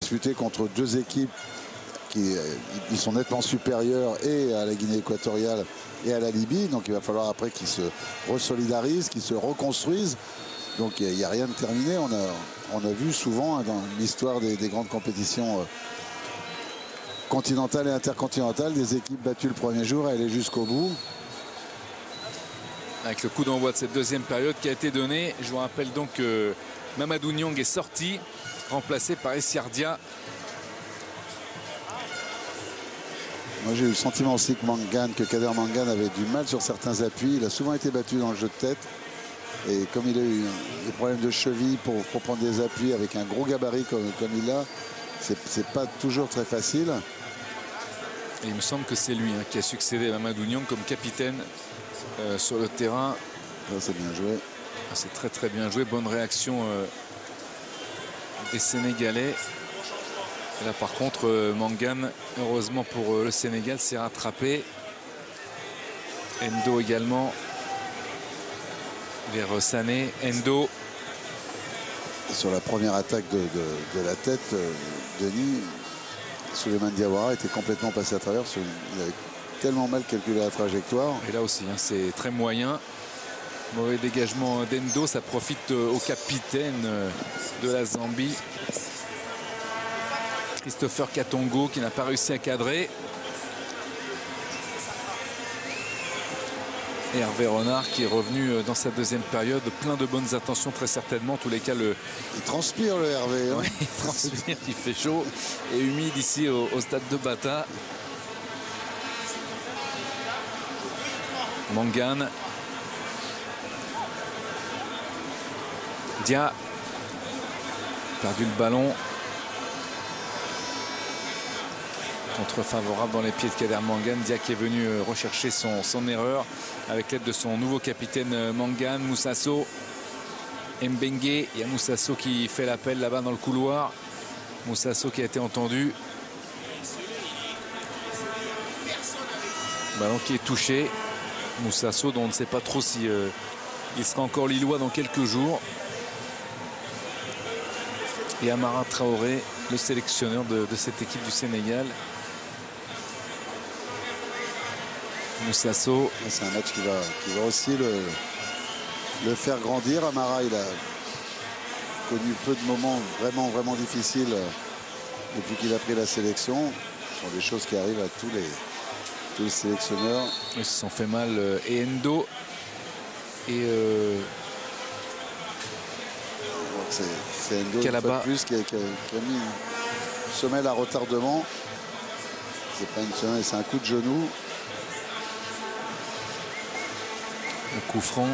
disputer contre deux équipes qui ils sont nettement supérieurs et à la Guinée équatoriale et à la Libye. Donc il va falloir après qu'ils se resolidarisent, qu'ils se reconstruisent. Donc il n'y a rien de terminé. On a vu souvent dans l'histoire des grandes compétitions continentales et intercontinentales des équipes battues le premier jour et aller jusqu'au bout. Avec le coup d'envoi de cette deuxième période qui a été donné. Je vous rappelle donc que Mamadou Niang est sorti, remplacé par Essiardia. Moi j'ai eu le sentiment aussi que Kader Mangane avait du mal sur certains appuis. Il a souvent été battu dans le jeu de tête. Et comme il a eu des problèmes de cheville pour prendre des appuis avec un gros gabarit comme il a, c'est pas toujours très facile. Et il me semble que c'est lui qui a succédé à Mamadou Niang comme capitaine sur le terrain. C'est bien joué. C'est très très bien joué. Bonne réaction des Sénégalais. Et là par contre Mangane, heureusement pour le Sénégal, s'est rattrapé. Endo également vers Sané. Endo. Sur la première attaque de la tête, Denis, Souleymane Diawara était complètement passé à travers. Il avait tellement mal calculé la trajectoire. Et là aussi, c'est très moyen. Mauvais dégagement d'Endo, ça profite au capitaine de la Zambie. Christopher Katongo qui n'a pas réussi à cadrer. Et Hervé Renard qui est revenu dans sa deuxième période. Plein de bonnes intentions très certainement. En tous les cas, il transpire le Hervé. Hein. Oui, il transpire, il fait chaud et humide ici au stade de Bata. Mangane. Dia. Perdu le ballon. Contre favorable dans les pieds de Kader Mangane. Dia qui est venu rechercher son erreur avec l'aide de son nouveau capitaine Mangane. Moussasso, Mbengue. Il y a Moussasso qui fait l'appel là-bas dans le couloir. Moussasso qui a été entendu. Ballon qui est touché. Moussasso dont on ne sait pas trop si il sera encore lillois dans quelques jours. Et Amara Traoré, le sélectionneur de cette équipe du Sénégal. Moussasso. C'est un match qui va aussi le faire grandir. Amara, il a connu peu de moments vraiment difficiles depuis qu'il a pris la sélection. Ce sont des choses qui arrivent à tous les sélectionneurs. Ils se sont fait mal. Et Endo. Et c'est Endo Kalaba plus qui a mis une semelle à retardement. C'est pas une semelle, c'est un coup de genou. Le coup franc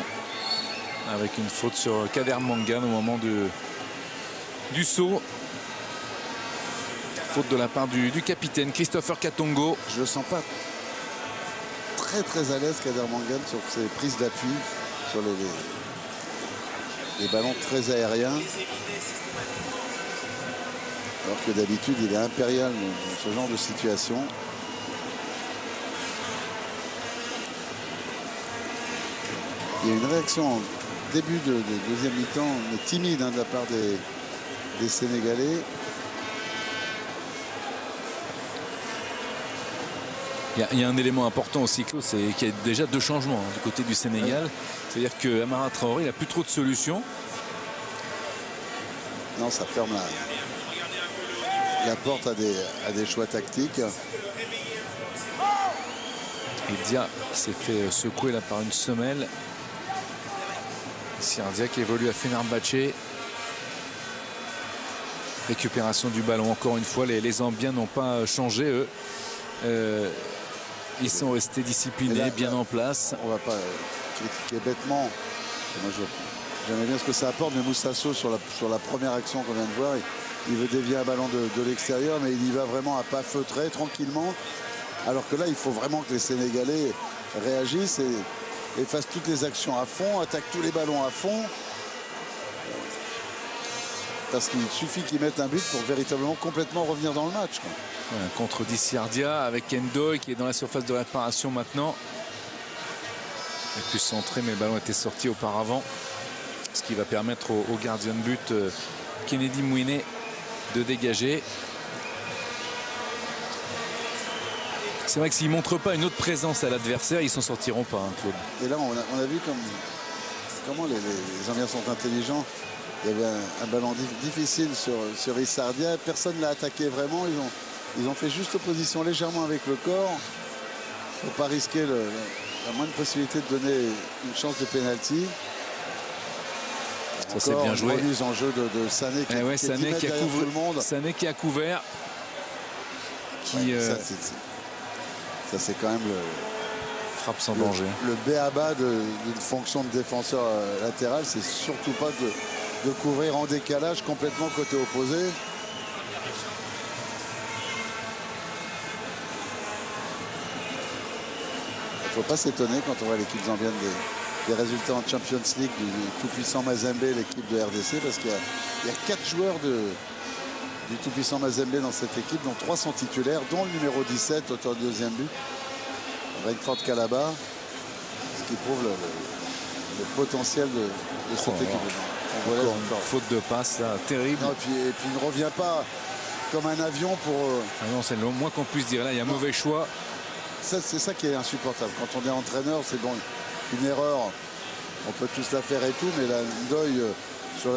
avec une faute sur Kader Mangane au moment du saut. Faute de la part du capitaine Christopher Katongo. Je le sens pas très à l'aise Kader Mangane sur ses prises d'appui, sur les ballons très aériens. Alors que d'habitude il est impérial dans ce genre de situation. Il y a une réaction en début de deuxième mi-temps timide de la part des Sénégalais. Il y a un élément important aussi, Claude, c'est qu'il y a déjà deux changements du côté du Sénégal. Ouais. C'est-à-dire que Amara Traoré, il n'a plus trop de solutions. Non, ça ferme la porte à des choix tactiques. Et Dia s'est fait secouer là par une semelle. Dia qui évolue à Fenerbahçe. Récupération du ballon. Encore une fois, les Zambiens n'ont pas changé, eux. Ils sont restés disciplinés, là, bien en place. On ne va pas critiquer bêtement. Moi, j'aimais bien ce que ça apporte, mais Moussasso, sur la première action qu'on vient de voir, il veut dévier un ballon de l'extérieur, mais il y va vraiment à pas feutrer, tranquillement. Alors que là, il faut vraiment que les Sénégalais réagissent et fassent toutes les actions à fond, attaquent tous les ballons à fond. Parce qu'il suffit qu'ils mettent un but pour véritablement complètement revenir dans le match, quoi. Ouais, contre Essiardia avec Endo qui est dans la surface de réparation maintenant. Il a pu centrer, mais le ballon était sorti auparavant. Ce qui va permettre au gardien de but Kennedy Mouiné de dégager. C'est vrai que s'ils ne montrent pas une autre présence à l'adversaire, ils s'en sortiront pas, hein, Claude. Et là, on a vu comment les Zambiens sont intelligents. Il y avait un ballon difficile sur Issardia. Personne ne l'a attaqué vraiment. Ils ont fait juste opposition légèrement avec le corps. Il ne faut pas risquer la moindre possibilité de donner une chance de pénalty. Ça c'est bien joué. Remise en jeu de Sané qui, ouais, qui Sané est 10 qui a mètres derrière tout le monde. Sané qui a couvert. Qui, ça c'est quand même frappe sans danger. Le b.a.-ba d'une fonction de défenseur latéral, c'est surtout pas de couvrir en décalage complètement côté opposé. Il ne faut pas s'étonner quand on voit l'équipe zambienne des résultats en Champions League du tout-puissant Mazembe, l'équipe de RDC, parce qu'il y a 4 joueurs du tout-puissant Mazembe dans cette équipe, dont 3 sont titulaires, dont le numéro 17, auteur du deuxième but, Rainford Calaba, ce qui prouve le potentiel de cette équipe. On voit une faute de passe là, terrible. Non, et puis il ne revient pas comme un avion pour... Ah non, c'est le moins qu'on puisse dire. Là, il y a un mauvais choix. C'est ça qui est insupportable. Quand on est entraîneur, c'est bon, une erreur, on peut tous la faire et tout, mais la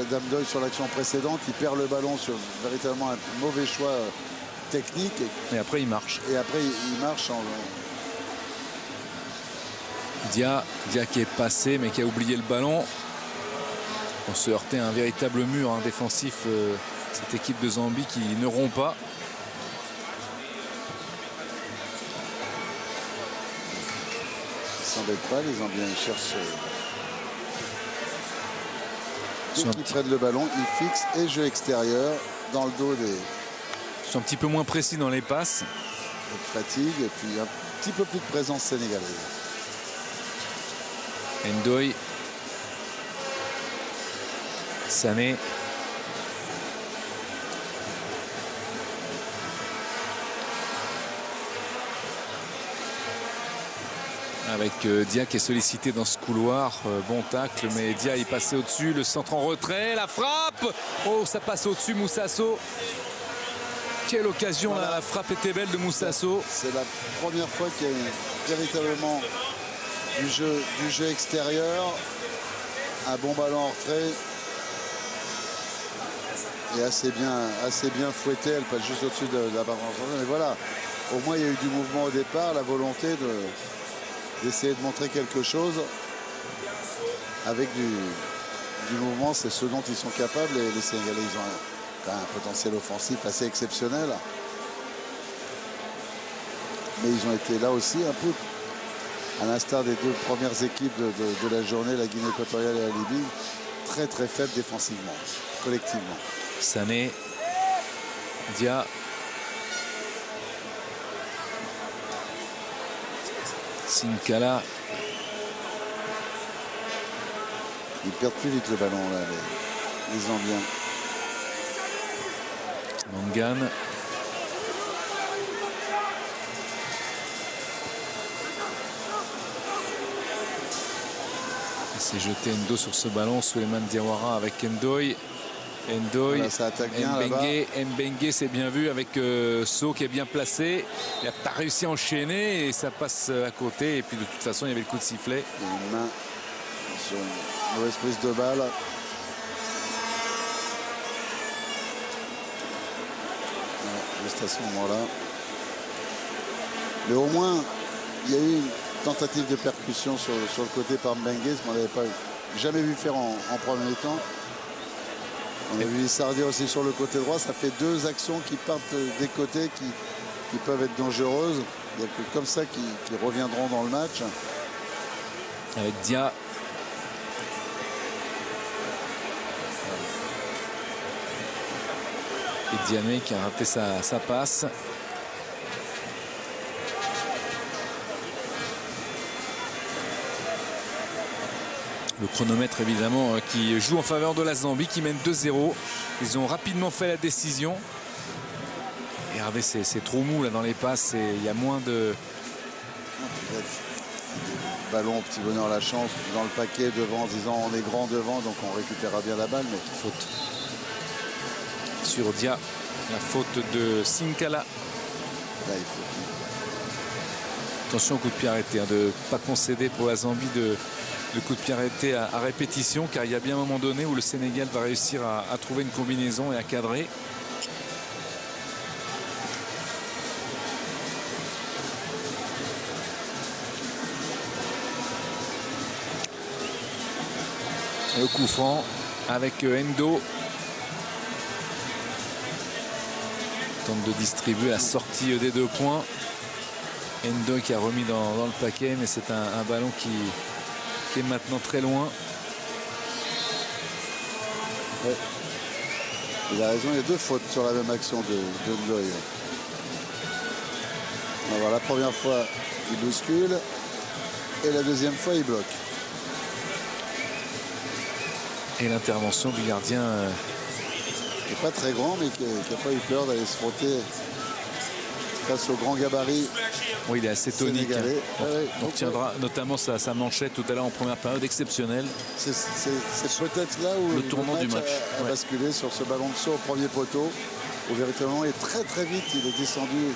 Dame Doy sur l'action précédente, il perd le ballon sur véritablement un mauvais choix technique. Et après, il marche. Et après, il marche en... Dia qui est passé, mais qui a oublié le ballon. On se heurtait à un véritable mur défensif, cette équipe de Zambie qui ne rompt pas. Ils ne s'embêtent pas, les Zambiens, ils cherchent... Dès qu'ils prennent le ballon, ils fixent et jeu extérieur dans le dos des... Ils sont un petit peu moins précis dans les passes. Fatigue et puis un petit peu plus de présence sénégalaise. Ndoye. Sané. Avec Dia qui est sollicité dans ce couloir. Bon tacle, mais Dia est passé au-dessus. Le centre en retrait, la frappe. Oh, ça passe au-dessus, Moussasso. Quelle occasion, voilà. Là, la frappe était belle de Moussasso. C'est la première fois qu'il y a véritablement du jeu extérieur. Un bon ballon en retrait. Et assez bien fouetté. Elle passe juste au-dessus de la barre. Mais voilà, au moins il y a eu du mouvement au départ, la volonté d'essayer de montrer quelque chose avec du mouvement. C'est ce dont ils sont capables. Et les Sénégalais, ils ont quand même un potentiel offensif assez exceptionnel. Mais ils ont été là aussi un peu, à l'instar des 2 premières équipes de la journée, la Guinée équatoriale et la Libye, très très faibles défensivement, collectivement. Sané, Dia. Sinkala. Ils perdent plus vite le ballon là, les Zambiens. Mangan. Il s'est jeté Ndo sur ce ballon. Souleymane Diawara avec Ndoye. Ndoye, voilà, ça attaque bien, Mbengue c'est bien vu avec So qui est bien placé. Il n'a pas réussi à enchaîner et ça passe à côté. Et puis de toute façon, il y avait le coup de sifflet. Il y a une main sur une mauvaise prise de balle. Juste à ce moment-là. Mais au moins, il y a eu une tentative de percussion sur le côté par Mbengue, ce qu'on n'avait pas jamais vu faire en premier temps. On a vu Issardia aussi sur le côté droit. Ça fait 2 actions qui partent des côtés qui peuvent être dangereuses. Il n'y a que comme ça qui reviendront dans le match. Avec Dia. Et Diané qui a raté sa passe. Le chronomètre évidemment qui joue en faveur de la Zambie qui mène 2-0. Ils ont rapidement fait la décision. Et regardez, c'est trop mou là dans les passes. Il y a moins de... Ballon, petit bonheur, la chance dans le paquet devant en disant on est grand devant donc on récupérera bien la balle. Mais faute sur Dia. La faute de Sinkala. Là, il faut Attention au coup de pied arrêté, hein, de ne pas concéder pour la Zambie de coup de pied arrêté à répétition, car il y a bien un moment donné où le Sénégal va réussir à trouver une combinaison et à cadrer. Le coup franc avec Endo. Tente de distribuer la sortie des 2 points. Endo qui a remis dans le paquet, mais c'est un ballon qui est maintenant très loin. Ouais. Il a raison, il y a 2 fautes sur la même action de Ndoye. On va voir, la première fois, il bouscule. Et la deuxième fois, il bloque. Et l'intervention du gardien. Il n'est pas très grand, mais qui n'a pas eu peur d'aller se frotter face au grand gabarit. Oui, il est assez tonique. Hein. Ouais, on tiendra notamment sa manchette tout à l'heure en première période exceptionnelle. C'est peut-être là où le tournant du match a basculé sur ce ballon de saut au premier poteau, où véritablement il est très vite, il est descendu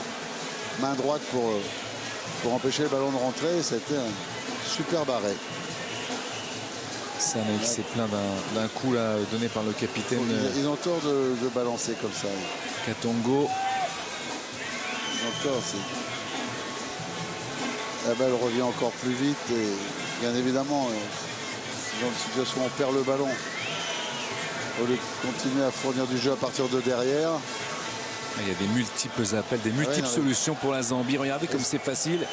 main droite pour empêcher le ballon de rentrer, et ça a été un super arrêt. Sana qui s'est plaint d'un coup là, donné par le capitaine. Ils ont tort de balancer comme ça. Katongo. Ils ont tort. La balle revient encore plus vite et bien évidemment, dans une situation où on perd le ballon, au lieu de continuer à fournir du jeu à partir de derrière. Il y a des multiples appels, des multiples solutions pour la Zambie. Regardez comme c'est facile.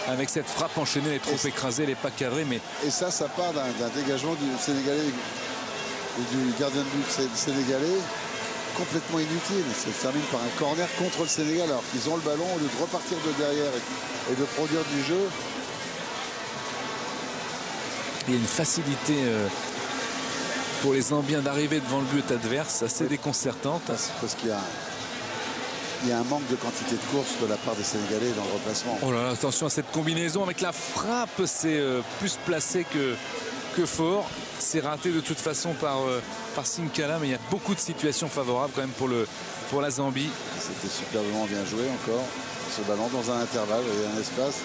Avec cette frappe enchaînée, elle est trop écrasée, elle n'est pas cadrée. Mais... Et ça part d'un dégagement du Sénégalais et du gardien de but sénégalais complètement inutile. Ça se termine par un corner contre le Sénégal alors qu'ils ont le ballon au lieu de repartir de derrière et de produire du jeu. Il y a une facilité pour les Zambiens d'arriver devant le but adverse, assez déconcertante. Parce qu'il y a un manque de quantité de course de la part des Sénégalais dans le replacement. Oh là là, attention à cette combinaison avec la frappe, c'est plus placé que fort. C'est raté de toute façon par Sinkala, mais il y a beaucoup de situations favorables quand même pour la Zambie. C'était superbement bien joué encore. Ce ballon dans un intervalle, il y a un espace.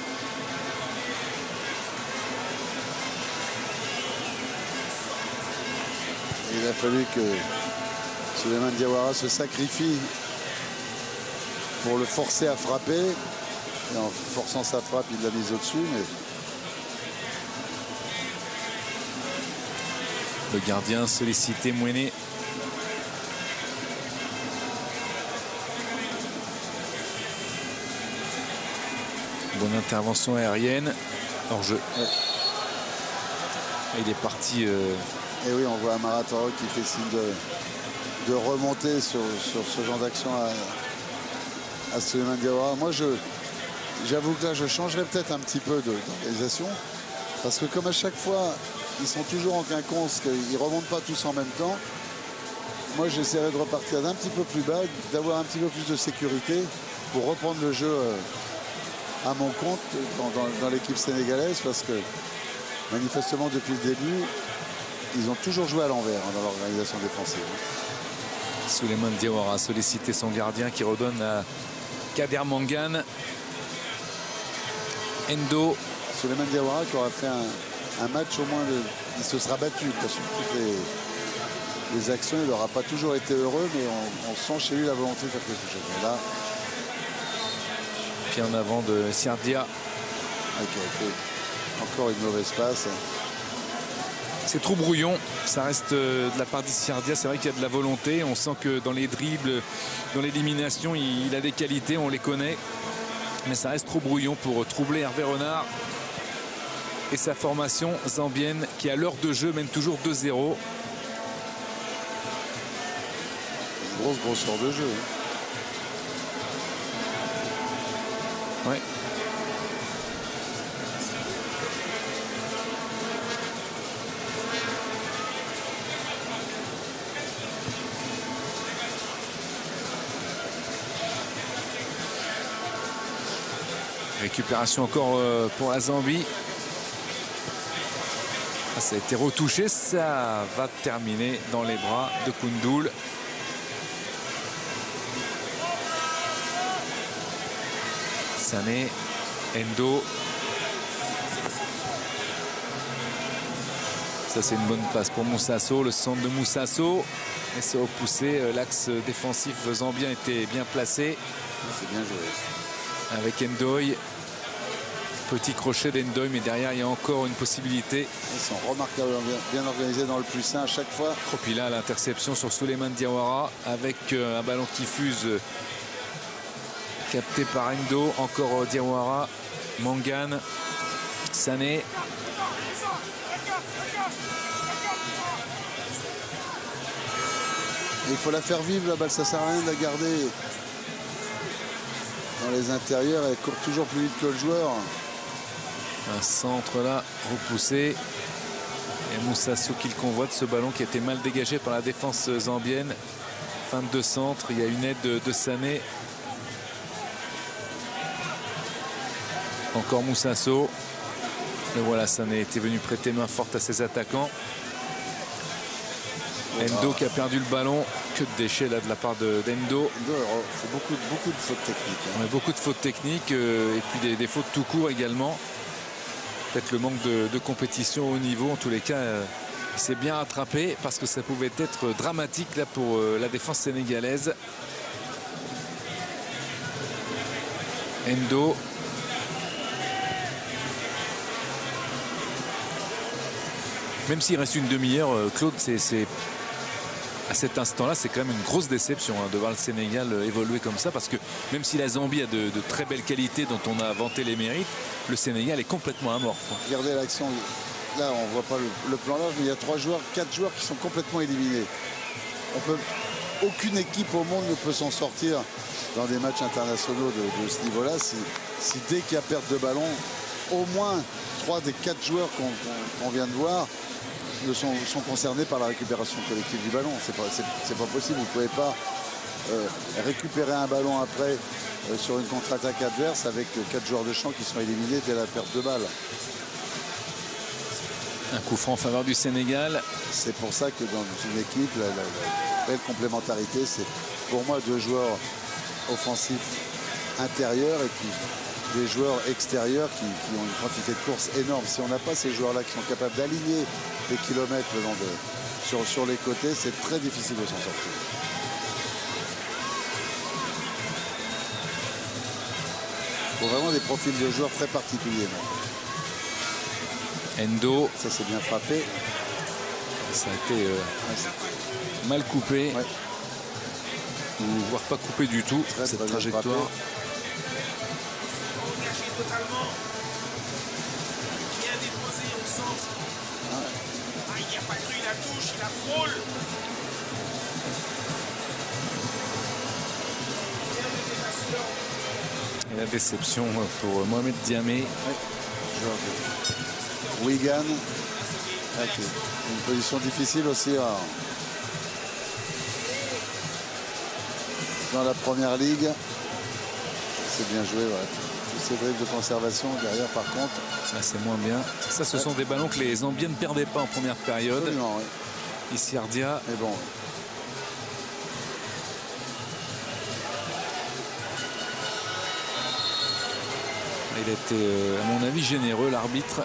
Et il a fallu que Souleymane Diawara se sacrifie pour le forcer à frapper. Et en forçant sa frappe, il l'a mise au-dessus. Mais... Le gardien sollicité, Mouene. Bonne intervention aérienne. Hors-jeu. Ouais. Il est parti. Et oui, on voit Amara Traoré qui fait signe de remonter sur ce genre d'action à Souleymane Diawara. Moi, j'avoue que là, je changerais peut-être un petit peu d'organisation. Parce que comme à chaque fois, ils sont toujours en quinconce, ils ne remontent pas tous en même temps. Moi, j'essaierai de repartir d'un petit peu plus bas, d'avoir un petit peu plus de sécurité pour reprendre le jeu à mon compte dans l'équipe sénégalaise. Parce que manifestement, depuis le début, ils ont toujours joué à l'envers dans l'organisation défensive. Souleymane Diawara a sollicité son gardien qui redonne à Kader Mangane. Endo. Souleymane Diawara qui aura fait un match au moins, il se sera battu parce que toutes les actions, il n'aura pas toujours été heureux, mais on sent chez lui la volonté de faire quelque chose. Et là, pied en avant de Siardia. Qui a fait encore une mauvaise passe. C'est trop brouillon, ça reste de la part d'Isiardia, c'est vrai qu'il y a de la volonté, on sent que dans les dribbles, dans l'élimination, il a des qualités, on les connaît, mais ça reste trop brouillon pour troubler Hervé Renard et sa formation zambienne qui à l'heure de jeu mène toujours 2-0. Grosse heure de jeu. Ouais. Récupération encore pour la Zambie. Ça a été retouché, ça va terminer dans les bras de Koundoul. Sané, Endo. Ça, c'est une bonne passe pour Moussasso. Le centre de Moussasso. Et ça a repoussé. L'axe défensif zambien était bien placé. C'est bien joué. Avec Ndoye. Petit crochet d'Ndoye, mais derrière, il y a encore une possibilité. Ils sont remarquablement bien organisés dans le plus 1 à chaque fois. Oh, puis là, l'interception sur Souleymane Diawara avec un ballon qui fuse. Capté par Endo. Encore Diawara. Mangane. Sané. Et il faut la faire vivre la balle, ça sert à rien de la garder dans les intérieurs, elle court toujours plus vite que le joueur. Un centre là, repoussé. Et Moussasso qui le convoite, ce ballon qui a été mal dégagé par la défense zambienne. Fin de centre, il y a une aide de Sané. Encore Moussasso. Et voilà, Sané était venu prêter main forte à ses attaquants. Endo qui a perdu le ballon. Que de déchets là de la part d'Endo. C'est beaucoup de fautes techniques. Hein. Beaucoup de fautes techniques et puis des fautes tout court également. Peut-être le manque de compétition au niveau. En tous les cas, il s'est bien rattrapé parce que ça pouvait être dramatique là pour la défense sénégalaise. Endo. Même s'il reste une demi-heure, Claude, à cet instant-là, c'est quand même une grosse déception hein, de voir le Sénégal évoluer comme ça, parce que même si la Zambie a de très belles qualités dont on a vanté les mérites, le Sénégal est complètement amorphe. Regardez l'action, là on voit pas le plan large, mais il y a 4 joueurs qui sont complètement éliminés. Aucune équipe au monde ne peut s'en sortir dans des matchs internationaux de ce niveau-là si dès qu'il y a perte de ballon, au moins 3 des 4 joueurs qu'on vient de voir sont concernés par la récupération collective du ballon. C'est pas possible. Vous ne pouvez pas récupérer un ballon après sur une contre-attaque adverse avec 4 joueurs de champ qui sont éliminés dès la perte de balle. Un coup franc en faveur du Sénégal. C'est pour ça que dans une équipe, la belle complémentarité, c'est pour moi 2 joueurs offensifs intérieurs et puis des joueurs extérieurs qui ont une quantité de course énorme. Si on n'a pas ces joueurs-là qui sont capables d'aligner des kilomètres sur les côtés, c'est très difficile de s'en sortir. Il faut vraiment des profils de joueurs très particuliers. Endo. Ça, c'est bien frappé. Ça a été mal coupé. Ouais. Ou voire pas coupé du tout, cette trajectoire. Totalement bien déposé au centre. Il n'y a pas cru, il la touche, il la frôle. Et la déception pour Mohamed Diamé. Wigan. Une position difficile aussi dans la première ligue. C'est bien joué, ouais. Ces drives de conservation derrière par contre. Là c'est moins bien. Ça ce sont des ballons que les Zambiens ne perdaient pas en première période. Absolument, oui. Ici Ardia. Mais bon. Il était à mon avis généreux l'arbitre,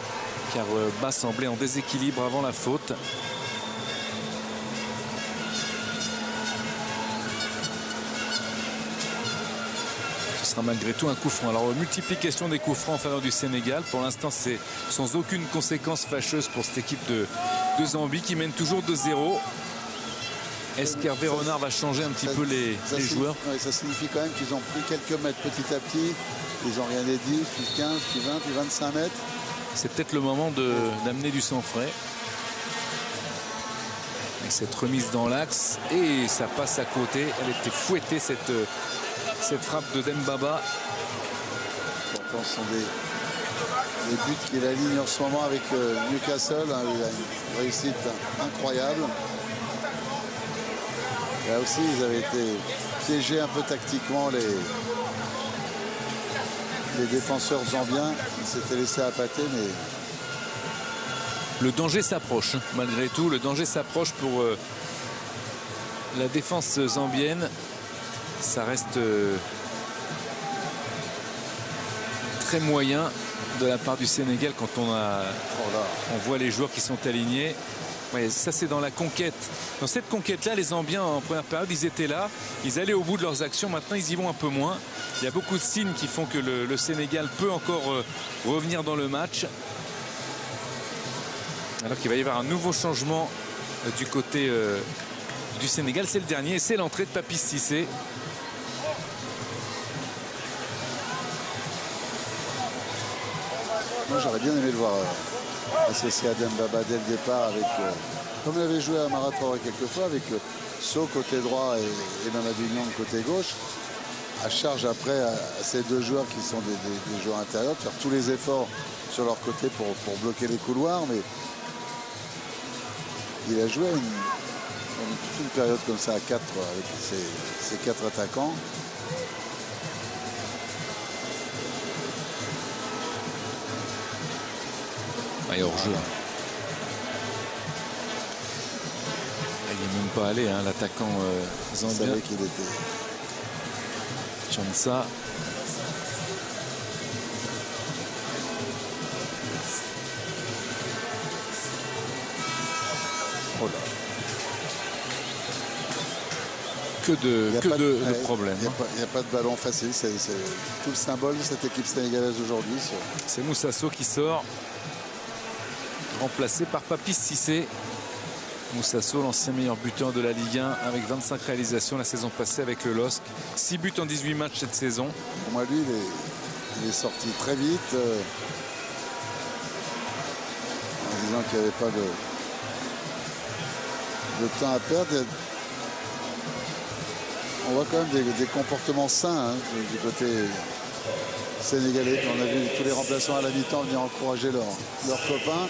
car Bas semblait en déséquilibre avant la faute. Sera malgré tout un coup franc. Alors multiplication des coups francs en faveur du Sénégal. Pour l'instant c'est sans aucune conséquence fâcheuse pour cette équipe de Zambie qui mène toujours 2-0. Est-ce qu'Hervé Renard va changer un petit peu les joueurs? Oui, ça signifie quand même qu'ils ont pris quelques mètres petit à petit. Ils n'ont rien dit, puis 15, puis 20, puis 25 mètres. C'est peut-être le moment d'amener du sang frais. Et cette remise dans l'axe et ça passe à côté. Elle était fouettée cette frappe de Dembaba. Pourtant, ce sont des buts qu'il aligne en ce moment avec Newcastle. Hein, il a une réussite incroyable. Là aussi, ils avaient été piégés un peu tactiquement, les défenseurs zambiens. Ils s'étaient laissés appâter, mais... Le danger s'approche, malgré tout. Le danger s'approche pour la défense zambienne. Ça reste très moyen de la part du Sénégal quand on voit les joueurs qui sont alignés. Ouais, ça c'est dans la conquête. Dans cette conquête-là, les Zambiens en première période, ils étaient là, ils allaient au bout de leurs actions. Maintenant, ils y vont un peu moins. Il y a beaucoup de signes qui font que le Sénégal peut encore revenir dans le match. Alors qu'il va y avoir un nouveau changement du côté du Sénégal. C'est le dernier, c'est l'entrée de Papis Cissé. Moi, j'aurais bien aimé le voir associé à Dembaba dès le départ, avec, comme il avait joué à Amara Traoré quelquefois, avec So côté droit et Mamadou Niang côté gauche. À charge après à ces deux joueurs qui sont des joueurs intérieurs, de faire tous les efforts sur leur côté pour bloquer les couloirs. Mais il a joué toute une période comme ça à 4 avec ses 4 attaquants. Et hors-jeu. Il n'est même pas allé, hein, l'attaquant zambien. Il savait qu'il était. Chansa. Oh là. Que de problèmes. Il n'y a pas de ballon facile. C'est tout le symbole de cette équipe sénégalaise aujourd'hui. C'est Moussasso qui sort, remplacé par Papis Cissé. Moussasso, l'ancien meilleur buteur de la Ligue 1 avec 25 réalisations la saison passée avec le LOSC. 6 buts en 18 matchs cette saison. Pour moi, lui, il est sorti très vite en disant qu'il n'y avait pas de temps à perdre. On voit quand même des comportements sains, hein, du côté sénégalais. On a vu tous les remplaçants à la mi-temps venir encourager leurs copains.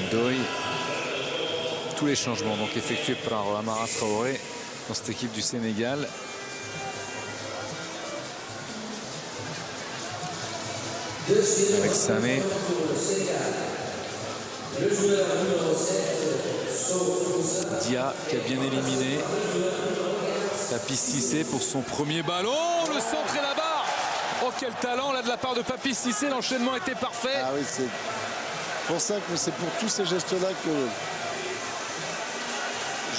Ndoye. Tous les changements donc effectués par Amara Traoré dans cette équipe du Sénégal. Avec Sané. Dia qui a bien éliminé. Papis Cissé pour son premier ballon. Le centre et la barre. Oh, quel talent là de la part de Papis Cissé. L'enchaînement était parfait. Ah oui, c'est pour ça que c'est pour tous ces gestes-là que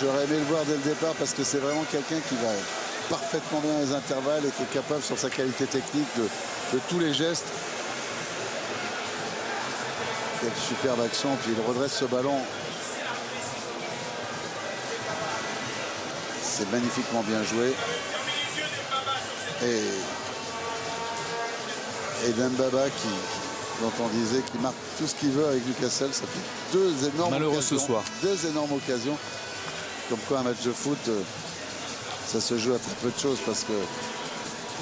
j'aurais aimé le voir dès le départ, parce que c'est vraiment quelqu'un qui va parfaitement bien les intervalles et qui est capable, sur sa qualité technique, de tous les gestes. Quelle superbe action, puis il redresse ce ballon. C'est magnifiquement bien joué. Et Dembaba dont on disait qu'il marque tout ce qu'il veut avec Newcastle. Ça fait deux énormes malheureux occasions, ce soir. deux énormes occasions. Comme quoi un match de foot, ça se joue à très peu de choses, parce que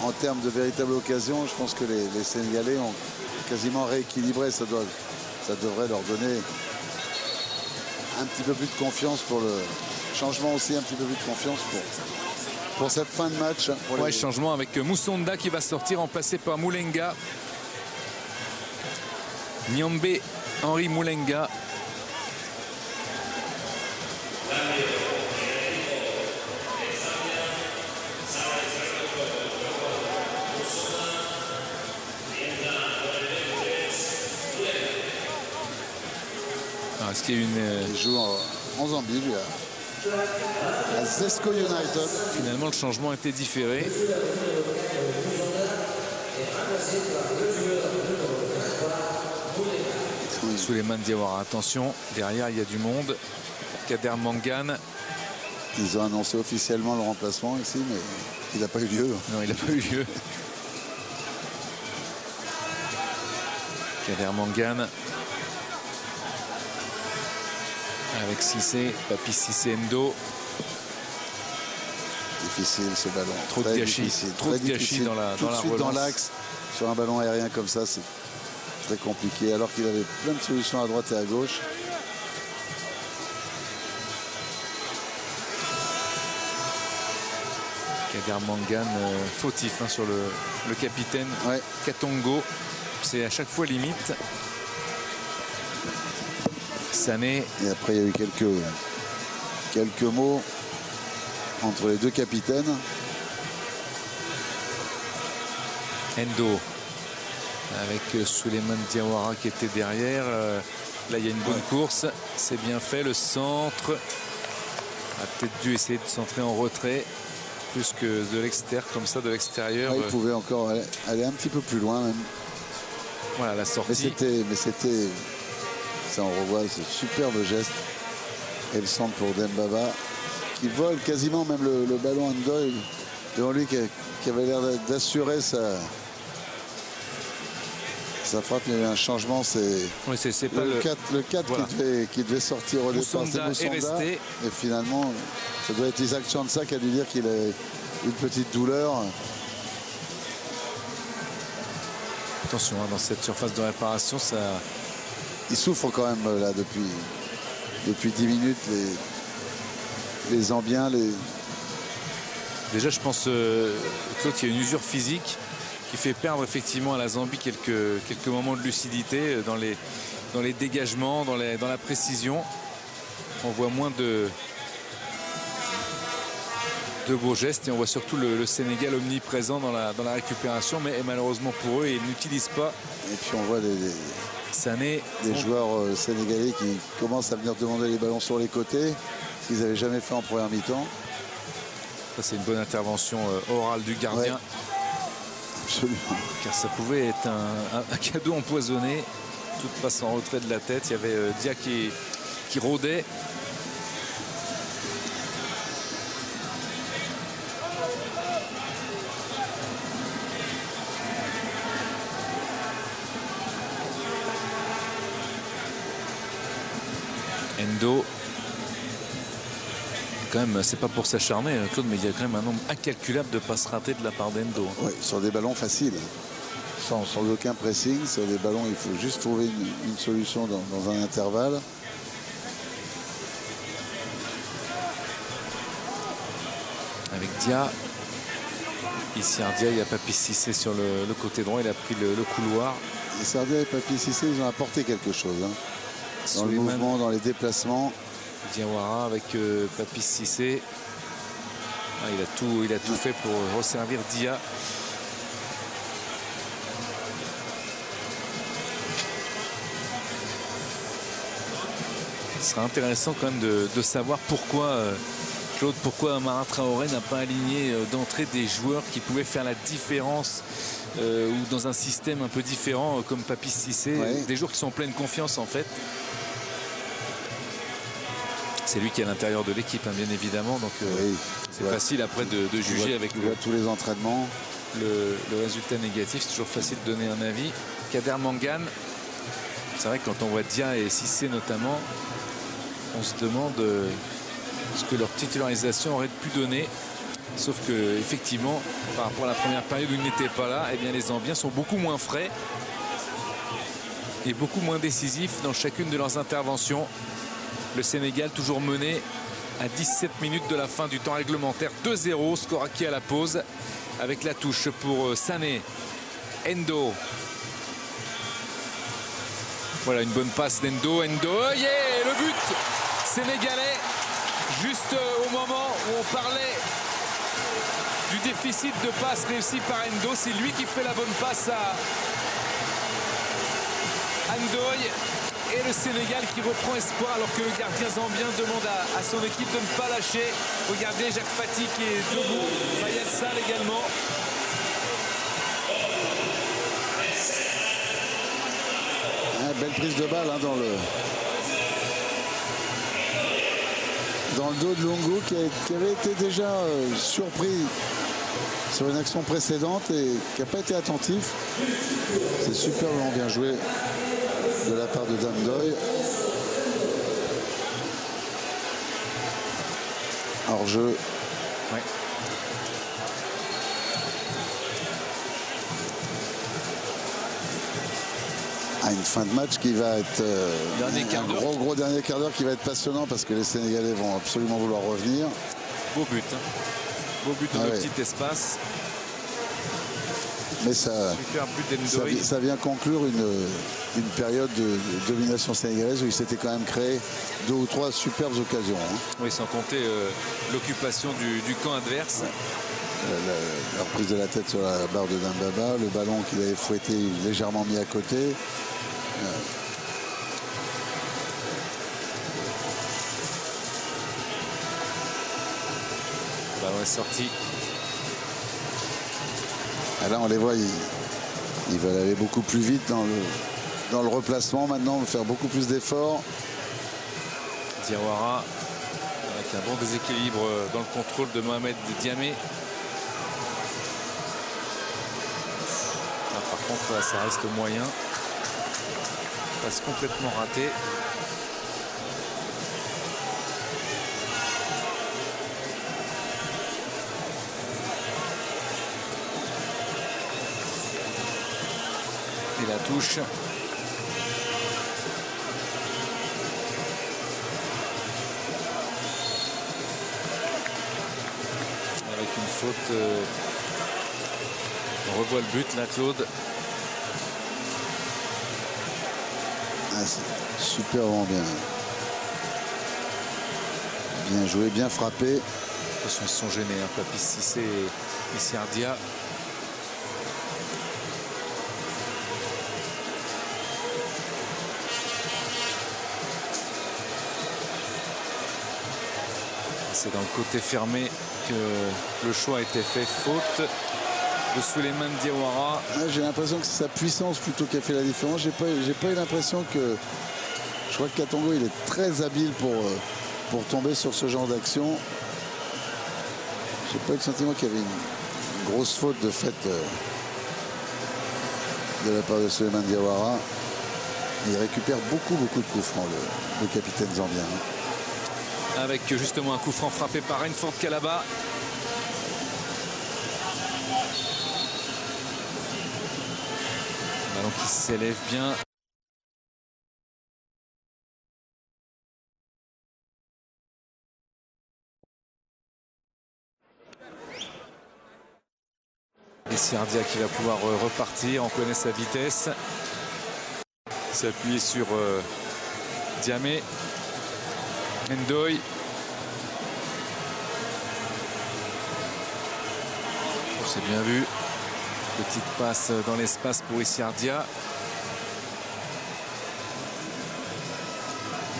en termes de véritables occasions, je pense que les Sénégalais ont quasiment rééquilibré. Ça devrait leur donner un petit peu plus de confiance pour le changement, aussi un petit peu plus de confiance pour cette fin de match. Ouais, changement avec Moussonda qui va sortir, remplacé par Moulenga. Niambé, Henri Moulenga. Est-ce qu'il y a une... Il joue en Zambie, lui, à Zesco United. Finalement, le changement a été différé. Souleymane Diawara, attention, derrière il y a du monde. Kader Mangane. Ils ont annoncé officiellement le remplacement ici, mais il n'a pas eu lieu. Non, il n'a pas eu lieu. Kader Mangane. Avec Cissé, Papis Cissé, Ndo. Difficile ce ballon. Trop de gâchis. Trop de gâchis dans la relance. Dans l'axe, sur un ballon aérien comme ça, c'est très compliqué. Alors qu'il avait plein de solutions à droite et à gauche. Kader Mangane fautif, hein, sur le capitaine, ouais. Katongo. C'est à chaque fois limite. Sané. Et après, il y a eu quelques mots. entre les deux capitaines. Endo avec Souleymane Diawara qui était derrière. Là, il y a une bonne course. C'est bien fait. Le centre a peut-être dû essayer de centrer en retrait plus que de l'extérieur, comme ça, de l'extérieur. Il pouvait encore aller un petit peu plus loin même. Voilà la sortie. Mais c'était, ça on revoit ce superbe geste. Et le centre pour Dembaba qui vole quasiment même le ballon Ndoye devant lui qui avait l'air d'assurer sa frappe. Il y avait un changement, c'est pas le 4 voilà. qui devait sortir au départ. C'est Moussanda. Et finalement, ça doit être Isaac Chansa qui a dû dire qu'il a une petite douleur. Attention, hein, dans cette surface de réparation, ça... Il souffre quand même là depuis 10 minutes. Les Zambiens, Déjà, je pense, Claude, qu'il y a une usure physique qui fait perdre effectivement à la Zambie quelques moments de lucidité dans les dégagements, dans la précision. On voit moins de beaux gestes et on voit surtout le Sénégal omniprésent dans la récupération, mais malheureusement pour eux, ils n'utilisent pas. Et puis on voit des joueurs sénégalais qui commencent à venir demander les ballons sur les côtés, ce qu'ils n'avaient jamais fait en première mi-temps. Ça, c'est une bonne intervention orale du gardien. Ouais. Absolument. Car ça pouvait être un cadeau empoisonné. Toute passe en retrait de la tête. Il y avait Dia qui rôdait. Endo. Quand même, c'est pas pour s'acharner, Claude, mais il y a quand même un nombre incalculable de passes ratées de la part d'Endo. Oui, sur des ballons faciles, sans aucun pressing. Sur des ballons, il faut juste trouver une solution dans un intervalle. Avec Dia. Ici, Dia, il y a Papi Cissé sur le côté droit. Il a pris le couloir. Et Sardia et Papi Cissé, ils ont apporté quelque chose. Hein. Dans le mouvement, dans les déplacements. Diawara avec Papi Cissé. Ah, il a tout fait pour resservir Dia. Ce sera intéressant quand même de savoir pourquoi, Claude, pourquoi Amara Traoré n'a pas aligné d'entrée des joueurs qui pouvaient faire la différence ou dans un système un peu différent comme Papi Cissé. Ouais. Des joueurs qui sont en pleine confiance en fait. C'est lui qui est à l'intérieur de l'équipe, hein, bien évidemment. Donc oui, c'est facile après de juger avec tous les entraînements. Le résultat négatif. C'est toujours facile de donner un avis. Kader Mangane, c'est vrai que quand on voit Dia et Cissé notamment, on se demande ce que leur titularisation aurait pu donner. Sauf que effectivement, par rapport à la première période où ils n'étaient pas là, eh bien, les Zambiens sont beaucoup moins frais et beaucoup moins décisifs dans chacune de leurs interventions. Le Sénégal toujours mené à 17 minutes de la fin du temps réglementaire. 2-0, score acquis à la pause avec la touche pour Sané. Endo. Voilà une bonne passe d'Endo. Endo, yeah, le but sénégalais. Juste au moment où on parlait du déficit de passe réussi par Endo. C'est lui qui fait la bonne passe à Ndoye. Et le Sénégal qui reprend espoir alors que le gardien zambien demande à son équipe de ne pas lâcher. Regardez Jacques Fati qui est debout. Mayel Sall également. Belle prise de balle hein, dans le dos de Longo qui avait été déjà surpris sur une action précédente et qui n'a pas été attentif. C'est superbement bien joué de la part de Ndoye. Hors jeu. Ouais. Une fin de match qui va être un gros dernier quart d'heure qui va être passionnant parce que les Sénégalais vont absolument vouloir revenir. Beau but. Hein. Beau but dans le petit espace. Mais ça, Super but d'Endoy. ça vient conclure une période de domination sénégalaise où il s'était quand même créé 2 ou 3 superbes occasions. Hein. Oui, sans compter l'occupation du camp adverse. Ouais. La reprise de la tête sur la barre de Dembaba, le ballon qu'il avait fouetté légèrement mis à côté. Le ballon est sorti. Et là, on les voit, ils veulent aller beaucoup plus vite dans le replacement. Maintenant, faire beaucoup plus d'efforts. Diawara avec un bon déséquilibre dans le contrôle de Mohamed Diamé. Là, par contre, là, ça reste moyen. Passe complètement raté. Et la touche. Avec une faute. On revoit le but là, Claude. Ah, c'est superbement bien. Bien joué, bien frappé. De toute façon, ils se sont gênés, hein, Papis Cissé et Siardia. C'est dans le côté fermé que le choix a été fait. Faute de Souleymane Diawara. J'ai l'impression que c'est sa puissance plutôt qui a fait la différence. J'ai pas eu l'impression que... Je crois que Katongo, il est très habile pour tomber sur ce genre d'action. J'ai pas eu le sentiment qu'il y avait une grosse faute de fait de la part de Souleymane Diawara. Il récupère beaucoup de coups francs, le capitaine zambien. Avec justement un coup franc frappé par Renford Kalaba. Ballon qui s'élève bien. Et Siardia qui va pouvoir repartir. On connaît sa vitesse. S'appuyer sur Diamé. Endoy. C'est bien vu. Petite passe dans l'espace pour Siardia.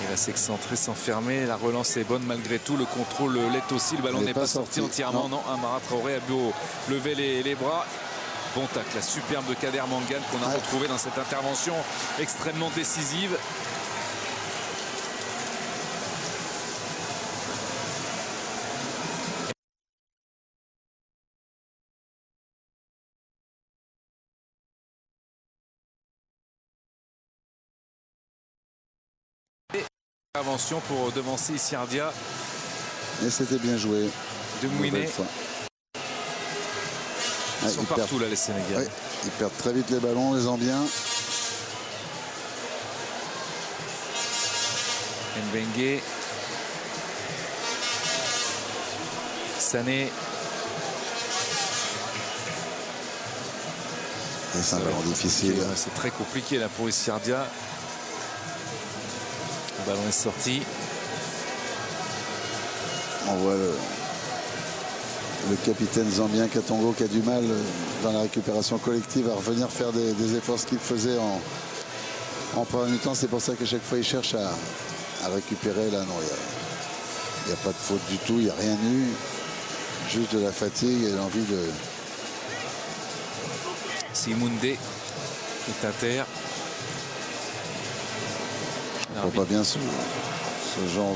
Il va s'excentrer, s'enfermer. La relance est bonne malgré tout. Le contrôle l'est aussi. Le ballon n'est pas sorti entièrement. Non, Amara Traoré a beau lever les bras. Bon tacle, la superbe de Kader Mangane qu'on a retrouvé dans cette intervention extrêmement décisive. Intervention pour devancer Siardia. Et c'était bien joué. De Mouinet. Ils sont partout là, les Sénégalais. Ouais, ils perdent très vite les ballons, les Zambiens. Mbengue. Sané. C'est un ballon difficile. C'est très compliqué là pour Siardia. Le ballon est sorti. On voit le capitaine zambien Katongo qui a du mal dans la récupération collective à revenir faire des efforts, ce qu'il faisait en première mi-temps. C'est pour ça qu'à chaque fois il cherche à récupérer. Là, non, il n'y a pas de faute du tout, il n'y a rien eu. Juste de la fatigue et l'envie de... Simunde qui est à terre. On ne voit pas bien ce genre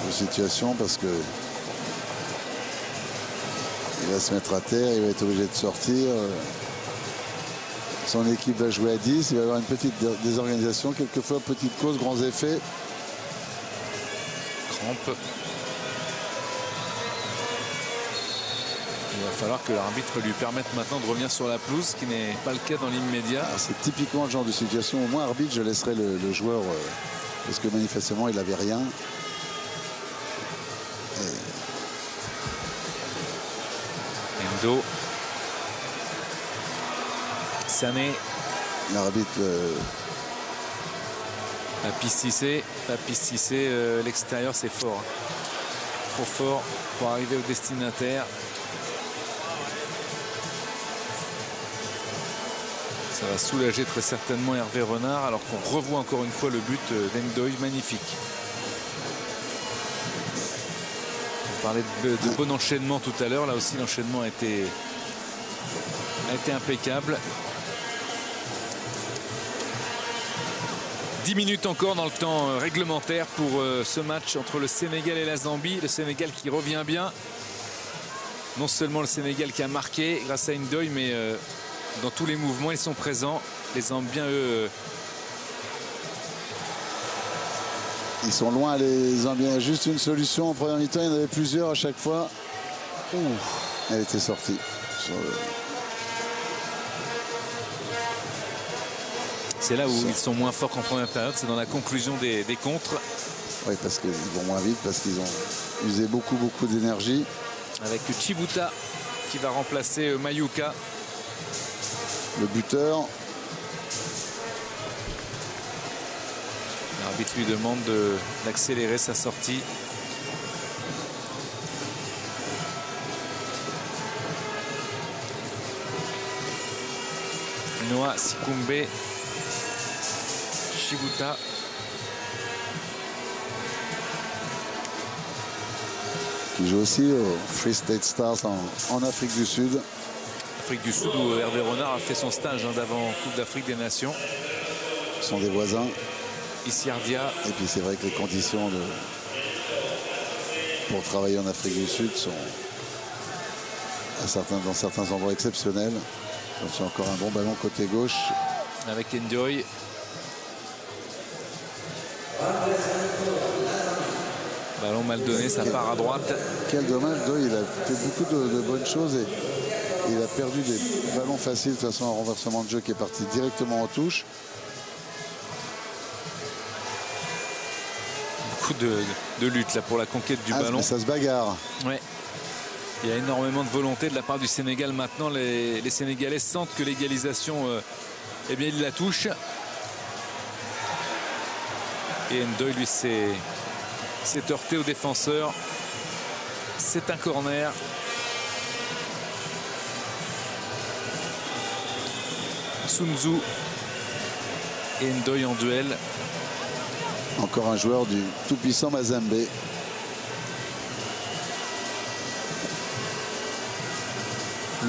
de situation parce que il va se mettre à terre, il va être obligé de sortir. Son équipe va jouer à 10, il va y avoir une petite désorganisation, quelquefois petite cause, grands effets. Crampe. Il va falloir que l'arbitre lui permette maintenant de revenir sur la pelouse, ce qui n'est pas le cas dans l'immédiat. C'est typiquement le genre de situation. Au moins, arbitre, je laisserai le joueur parce que manifestement, il n'avait rien. Endo. Sané. L'arbitre Papis Cissé. L'extérieur, c'est fort. Trop fort pour arriver au destinataire. Ça va soulager très certainement Hervé Renard, alors qu'on revoit encore une fois le but d'Ndoye, magnifique. On parlait de bon enchaînement tout à l'heure. Là aussi, l'enchaînement a été impeccable. 10 minutes encore dans le temps réglementaire pour ce match entre le Sénégal et la Zambie. Le Sénégal qui revient bien. Non seulement le Sénégal qui a marqué grâce à Ndoye, mais dans tous les mouvements, ils sont présents. Les Zambiens, eux... Ils sont loin, les Zambiens. Il y a juste une solution en première mi-temps. Il y en avait plusieurs à chaque fois. Elle était sortie. C'est là où ils sont moins forts qu'en première période. C'est dans la conclusion des contres. Oui, parce qu'ils vont moins vite, parce qu'ils ont usé beaucoup d'énergie. Avec Chibuta qui va remplacer Mayuka. Le buteur. L'arbitre lui demande d'accélérer sa sortie. Noah Sikumbe. Chibuta. Qui joue aussi au Free State Stars en Afrique du Sud. Afrique du Sud où Hervé Renard a fait son stage d'avant Coupe d'Afrique des Nations. Ce sont des voisins. Issiardia. Et puis c'est vrai que les conditions pour travailler en Afrique du Sud sont dans certains endroits exceptionnels. Donc c'est encore un bon ballon côté gauche. Avec Ndoye. Ballon mal donné, ça part à droite. Quel dommage, Ndoye, il a fait beaucoup de bonnes choses et il a perdu des ballons faciles. De toute façon, un renversement de jeu qui est parti directement en touche. Beaucoup de lutte là pour la conquête du ballon. Mais ça se bagarre. Ouais. Il y a énormément de volonté de la part du Sénégal. Maintenant, les Sénégalais sentent que l'égalisation, eh bien, ils la touchent. Et Ndoye, lui, s'est heurté au défenseur. C'est un corner. Sun Tzu et Ndoye en duel. Encore un joueur du tout-puissant Mazembe.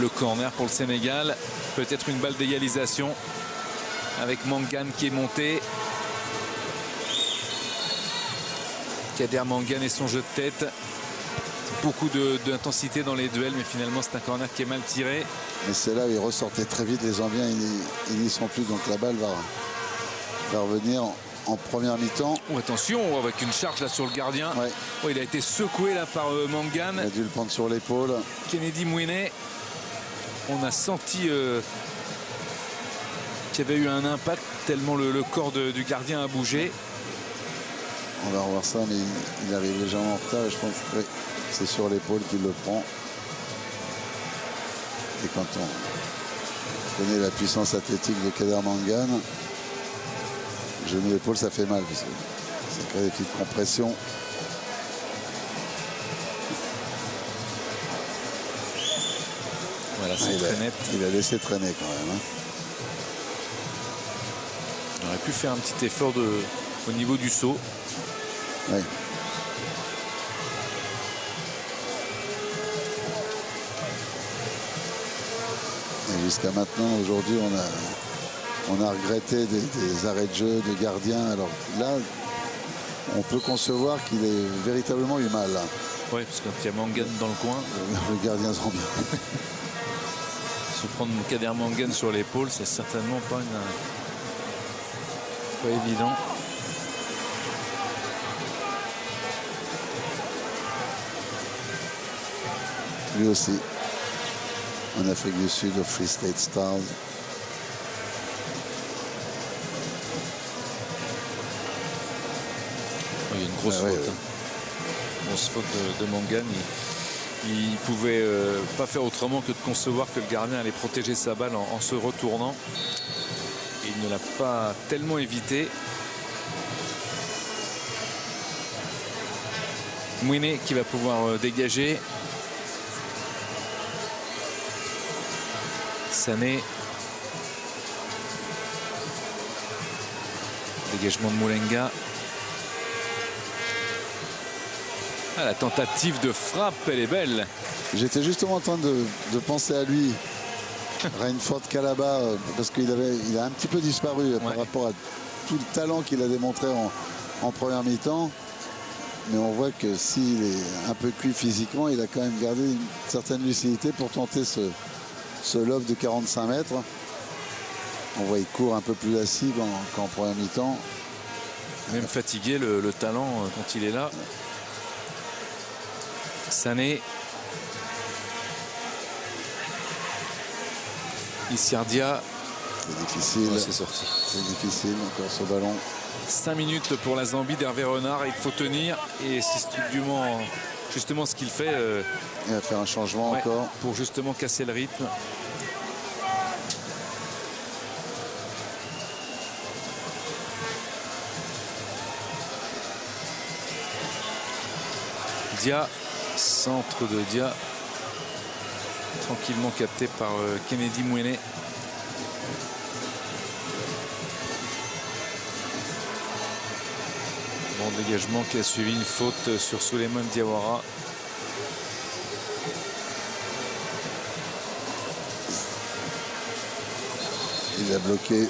Le corner pour le Sénégal. Peut-être une balle d'égalisation avec Mangane qui est monté. Kader Mangane et son jeu de tête. Beaucoup d'intensité dans les duels, mais finalement c'est un corner qui est mal tiré. Mais c'est là où il ressortait très vite. Les Zambiens, ils n'y sont plus. Donc la balle va revenir en première mi-temps. Oh, attention, avec une charge là sur le gardien. Ouais. Oh, il a été secoué là par Mangane. Il a dû le prendre sur l'épaule. Kennedy Mouinet. On a senti qu'il y avait eu un impact tellement le corps du gardien a bougé. On va revoir ça, mais il arrive légèrement en retard. Et je pense que c'est sur l'épaule qu'il le prend. Et quand on connaît la puissance athlétique de Kader Mangane, genou épaule, ça fait mal. Parce que ça crée des petites compressions. Voilà, c'est très net. Il a laissé traîner quand même. On aurait pu faire un petit effort au niveau du saut. Oui. Et jusqu'à maintenant, aujourd'hui, on a regretté des arrêts de jeu de gardiens. Alors là, on peut concevoir qu'il ait véritablement eu mal. Oui, parce qu'il y a Mangane dans le coin. Le gardien zambien. Se prendre Kader Mangane sur l'épaule, c'est certainement pas évident. Lui aussi, en Afrique du Sud, au Free State Stars. Il y a une grosse faute. Grosse faute de Mangane. Il pouvait pas faire autrement que de concevoir que le gardien allait protéger sa balle en se retournant. Et il ne l'a pas tellement évité. Mouinet qui va pouvoir dégager. Sané. Dégagement de Moulenga. Ah, la tentative de frappe, elle est belle. J'étais justement en train de penser à lui, Reinford Calaba, parce qu'il a un petit peu disparu par rapport à tout le talent qu'il a démontré en première mi-temps. Mais on voit que s'il est un peu cuit physiquement, il a quand même gardé une certaine lucidité pour tenter ce lob de 45 mètres. On voit qu'il court un peu plus assis qu'en première mi-temps. Même fatigué, le talent, quand il est là. Sané. Issiardia. C'est difficile. Ouais, c'est sorti. C'est difficile encore ce ballon. 5 minutes pour la Zambie d'Hervé Renard. Il faut tenir. Et c'est justement ce qu'il fait. Il va faire un changement encore. Pour justement casser le rythme. Dia. Centre de Dia. Tranquillement capté par Kennedy Mouinet. Bon dégagement qui a suivi une faute sur Souleymane Diawara. Il a bloqué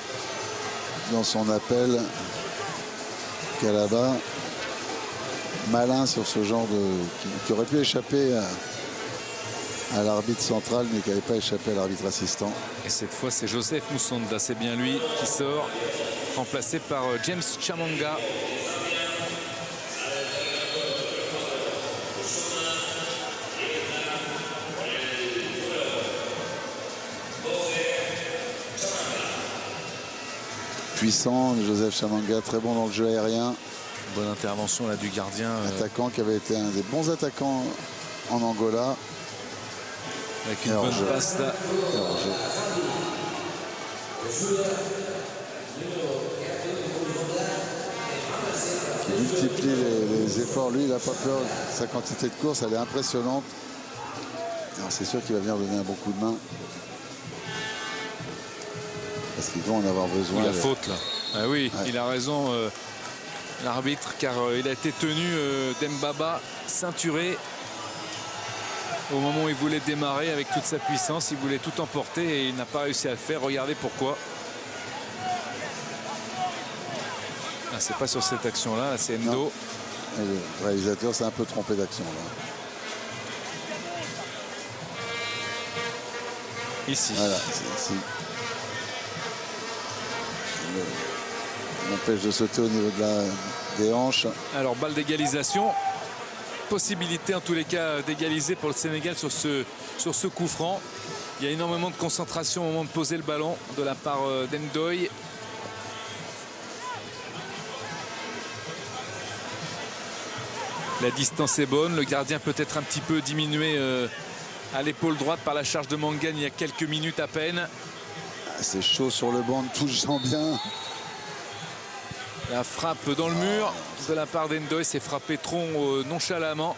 dans son appel Calaba. Malin sur ce genre qui aurait pu échapper à l'arbitre central mais qui n'avait pas échappé à l'arbitre assistant. Et cette fois c'est Joseph Moussonda, c'est bien lui qui sort, remplacé par James Chamanga. Puissant, Joseph Chamanga, très bon dans le jeu aérien. Bonne intervention là du gardien. Attaquant qui avait été un des bons attaquants en Angola. Avec une bonne passe là. Qui multiplie les efforts. Lui, il n'a pas peur. Sa quantité de course, elle est impressionnante. C'est sûr qu'il va venir donner un bon coup de main. Parce qu'ils vont en avoir besoin. Il a faute là. Ah oui, ouais. Il a raison. L'arbitre, car il a été tenu d'Mbaba ceinturé au moment où il voulait démarrer avec toute sa puissance. Il voulait tout emporter et il n'a pas réussi à le faire. Regardez pourquoi. Ah, c'est pas sur cette action là, c'est Endo. Le réalisateur s'est un peu trompé d'action là. Ici. Voilà, ici. On empêche de sauter au niveau des hanches. Alors balle d'égalisation. Possibilité en tous les cas d'égaliser pour le Sénégal sur ce coup franc. Il y a énormément de concentration au moment de poser le ballon de la part d'Ndoye. La distance est bonne. Le gardien peut être un petit peu diminué à l'épaule droite par la charge de Mangane il y a quelques minutes à peine. C'est chaud sur le banc, touchant bien. La frappe dans le mur de la part d'Ndoye, c'est frappé trop nonchalamment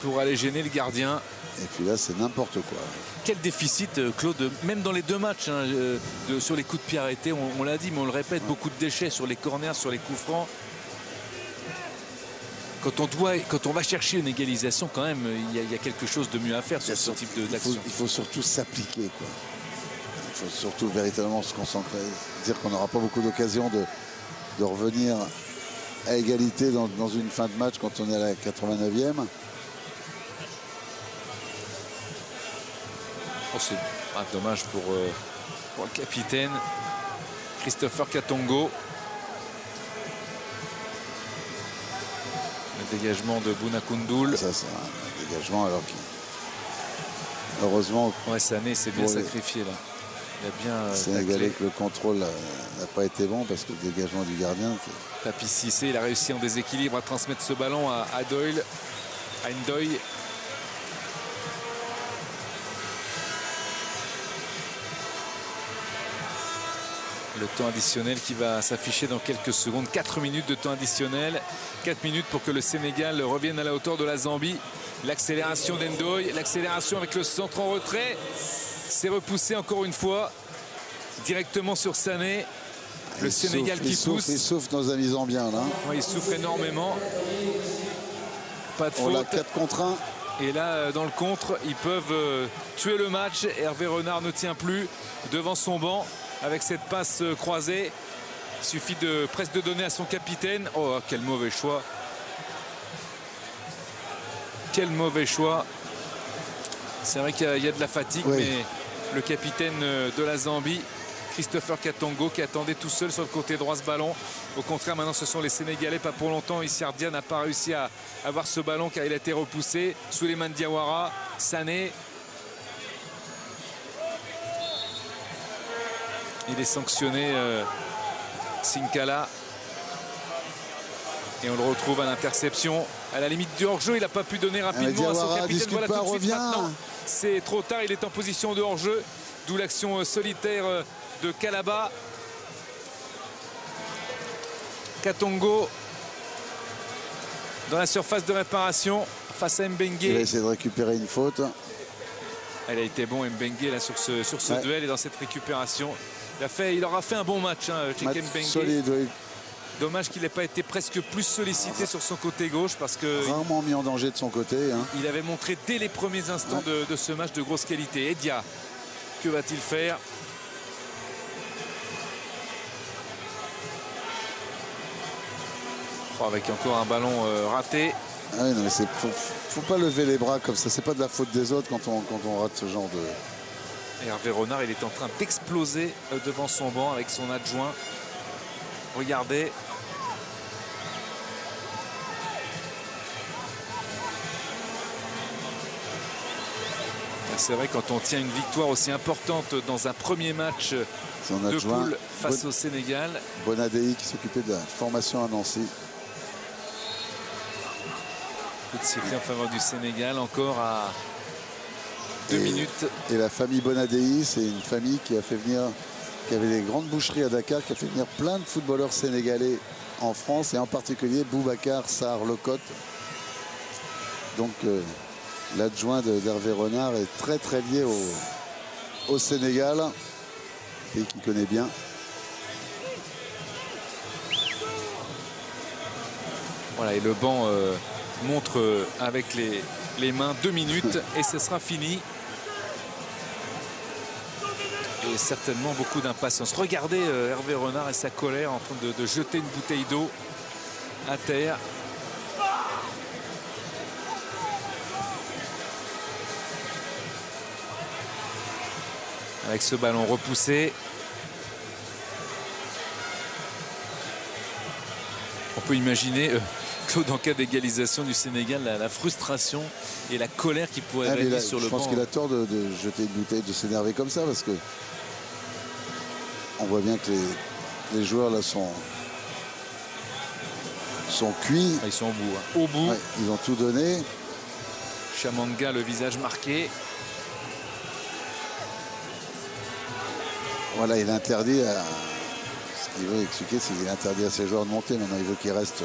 pour aller gêner le gardien. Et puis là, c'est n'importe quoi. Quel déficit, Claude, même dans les deux matchs, hein, sur les coups de pied arrêtés, on l'a dit, mais on le répète, beaucoup de déchets sur les corners, sur les coups francs. Quand on va chercher une égalisation, quand même, il y a quelque chose de mieux à faire sur ce type d'action. Il faut surtout s'appliquer, quoi. Il faut surtout véritablement se concentrer, dire qu'on n'aura pas beaucoup d'occasions de revenir à égalité dans une fin de match quand on est à la 89e. Oh, c'est dommage pour le capitaine Christopher Katongo. Le dégagement de Bouna Koundoul. Ça, c'est un dégagement alors qu'il... Heureusement... Ouais, Sané s'est bien sacrifié là. Il a bien Sénégalais que le contrôle n'a pas été bon parce que le dégagement du gardien... Papi Cissé, il a réussi en déséquilibre à transmettre ce ballon à Doyle. à Ndoye. Le temps additionnel qui va s'afficher dans quelques secondes. 4 minutes de temps additionnel. 4 minutes pour que le Sénégal revienne à la hauteur de la Zambie. L'accélération d'Ndoye. L'accélération avec le centre en retrait. C'est repoussé encore une fois. Directement sur Sané. Le Sénégal qui pousse. Il souffle nos amis zambiens là. Ouais, il souffre énormément. Pas de faute. On l'a 4 contre 1. Et là, dans le contre, ils peuvent tuer le match. Hervé Renard ne tient plus devant son banc avec cette passe croisée. Il suffit de presque de donner à son capitaine. Oh, quel mauvais choix. Quel mauvais choix. C'est vrai qu'il y a de la fatigue, oui. Mais le capitaine de la Zambie, Christopher Katongo, qui attendait tout seul sur le côté droit ce ballon. Au contraire, maintenant, ce sont les Sénégalais, pas pour longtemps. Issiardia n'a pas réussi à avoir ce ballon car il a été repoussé. Souleymane Diawara, Sané. Il est sanctionné, Sinkala. Et on le retrouve à l'interception. À la limite du hors-jeu, il n'a pas pu donner rapidement à son capitaine. Voilà, tout de suite maintenant. C'est trop tard, il est en position de hors-jeu. D'où l'action solitaire de Kalaba. Katongo dans la surface de réparation face à Mbengue. Il va essayer de récupérer une faute. Elle a été bon Mbengue là sur ce duel et dans cette récupération. Il aura fait un bon match, hein, Mbengue. Solide, oui. Dommage qu'il n'ait pas été presque plus sollicité sur son côté gauche parce que rarement mis en danger de son côté. Hein. Il avait montré dès les premiers instants de ce match de grosse qualité. Edia, que va-t-il faire? Oh, avec encore un ballon raté. Ah oui, non, mais faut pas lever les bras comme ça. C'est pas de la faute des autres quand on rate ce genre de... Et Hervé Renard, il est en train d'exploser devant son banc avec son adjoint. Regardez. C'est vrai, quand on tient une victoire aussi importante dans un premier match de poule face au Sénégal. Bonadei qui s'occupait de la formation à Nancy. Coup de sifflet en faveur du Sénégal, encore à 2 minutes. Et la famille Bonadei, c'est une famille qui avait des grandes boucheries à Dakar, qui a fait venir plein de footballeurs sénégalais en France, et en particulier Boubacar Sarr Locotte. Donc l'adjoint d'Hervé Renard est très très lié au Sénégal, pays qu'il connaît bien. Voilà, et le banc montre avec les mains 2 minutes et ce sera fini. Et certainement beaucoup d'impatience. Regardez Hervé Renard et sa colère en train de jeter une bouteille d'eau à terre. Avec ce ballon repoussé. On peut imaginer Claude, en cas d'égalisation du Sénégal, la frustration et la colère qui pourrait régner sur le banc. Je pense qu'il a tort de jeter une bouteille, de s'énerver comme ça, parce que on voit bien que les joueurs là sont cuits. Ils sont au bout. Hein. Au bout. Ouais, ils ont tout donné. Chamanga, le visage marqué. Voilà, il interdit à... Ce qu'il veut expliquer, c'est qu'il interdit à ses joueurs de monter. Maintenant, il veut qu'ils restent...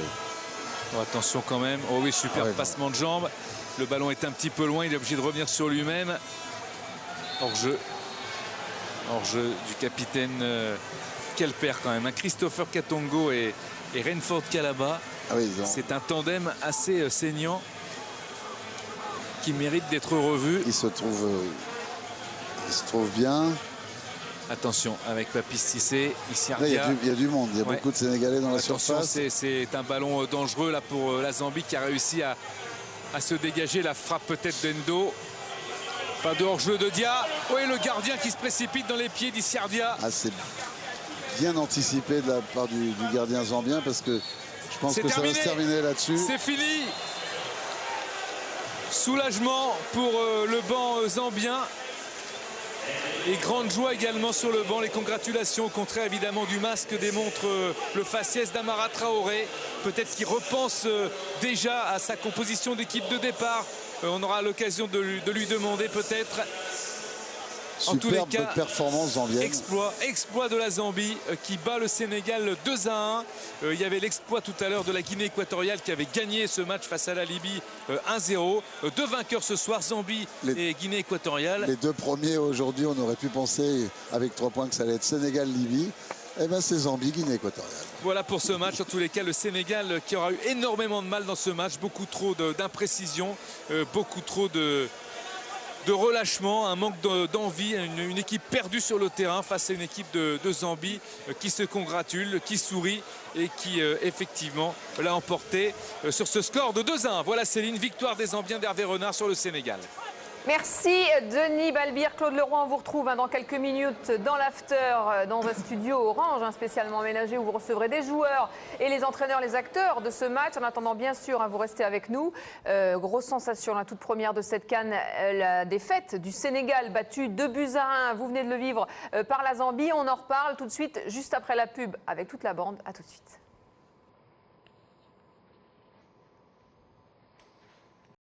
Oh, attention quand même. Oh oui, super passement de jambes. Le ballon est un petit peu loin. Il est obligé de revenir sur lui-même. Hors-jeu. Hors-jeu du capitaine. Quel père quand même. Hein. Christopher Katongo et Renford Kalaba. Ah oui, c'est un tandem assez saignant qui mérite d'être revu. Il se trouve bien. Attention avec Papis Cissé. Ici il y a du monde. Il y a beaucoup de Sénégalais dans la surface. C'est un ballon dangereux là pour la Zambie qui a réussi à se dégager. La frappe peut-être d'Endo. Pas de hors-jeu de Dia. Oui, le gardien qui se précipite dans les pieds d'Issiardia. Ah, c'est bien anticipé de la part du gardien zambien, parce que je pense que ça va se terminer là-dessus. C'est fini. Soulagement pour le banc zambien. Et grande joie également sur le banc. Les congratulations, au contraire évidemment du masque, démontre le faciès d'Amara Traoré. Peut-être qu'il repense déjà à sa composition d'équipe de départ. On aura l'occasion de lui demander peut-être. En tous les cas, performance zambienne. Exploit de la Zambie qui bat le Sénégal 2-1. Il y avait l'exploit tout à l'heure de la Guinée équatoriale qui avait gagné ce match face à la Libye 1-0. Deux vainqueurs ce soir, Zambie et Guinée équatoriale. Les deux premiers aujourd'hui, on aurait pu penser avec 3 points que ça allait être Sénégal-Libye. Eh bien, c'est Zambie, Guinée équatoriale. Voilà pour ce match. En tous les cas, le Sénégal qui aura eu énormément de mal dans ce match. Beaucoup trop d'imprécision, beaucoup trop de relâchement, un manque d'envie, une équipe perdue sur le terrain face à une équipe de Zambie qui se congratule, qui sourit et qui effectivement l'a emporté sur ce score de 2-1. Voilà Céline, victoire des Zambiens d'Hervé Renard sur le Sénégal. Merci Denis Balbir. Claude Leroy, on vous retrouve dans quelques minutes dans l'after, dans un studio orange spécialement aménagé où vous recevrez des joueurs et les entraîneurs, les acteurs de ce match. En attendant, bien sûr, vous restez avec nous. Grosse sensation, la toute première de cette CAN, la défaite du Sénégal battu 2-1. Vous venez de le vivre par la Zambie. On en reparle tout de suite, juste après la pub avec toute la bande. À tout de suite.